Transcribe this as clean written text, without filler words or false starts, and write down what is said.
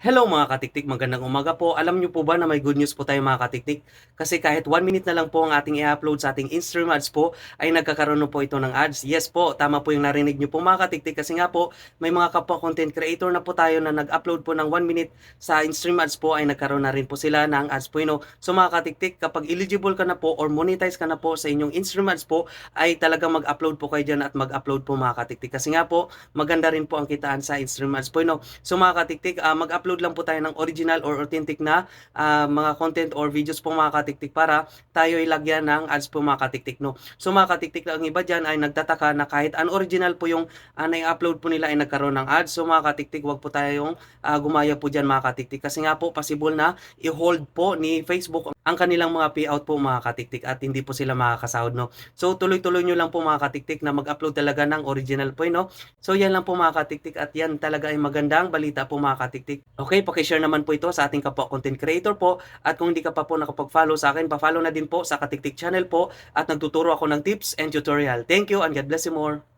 Hello mga katiktik, magandang umaga po. Alam niyo po ba na may good news po tayo mga katiktik? Kasi kahit 1 minute na lang po ang ating i-upload sa ating Instagram ads po, ay nagkakaroon na po ito ng ads. Yes po, tama po yung narinig niyo po mga katiktik. Kasi nga po, may mga kapwa content creator na po tayo na nag-upload po ng 1 minute sa Instagram ads po, ay nagkaroon na rin po sila ng ads po. So mga katiktik, kapag eligible ka na po or monetize ka na po sa inyong Instagram ads po, ay talagang mag-upload po kayo dyan at mag-upload po mga katiktik. Kasi nga po, maganda rin po ang kitaan sa Instagram ads po. So mga katiktik, mag-upload lang po tayo ng original or authentic na mga content or videos po mga katiktik para tayo ilagyan ng ads po mga katiktik. So mga katiktik, ang iba dyan ay nagtataka na kahit unoriginal po yung na-upload po nila ay nagkaroon ng ads. So mga katiktik, wag po tayong gumaya po dyan mga katiktik. Kasi nga po, possible na i-hold po ni Facebook ang kanilang mga payout po mga katiktik at hindi po sila makakasahod. So tuloy-tuloy nyo lang po mga katiktik na mag-upload talaga ng original po. So yan lang po mga katiktik at yan talaga ay magandang balita po mga katiktik. Okay, paki-share naman po ito sa ating kapwa content creator po at kung hindi ka pa po nakapag-follow sa akin, pa-follow na din po sa Katiktik channel po at nagtuturo ako ng tips and tutorial. Thank you and God bless you more.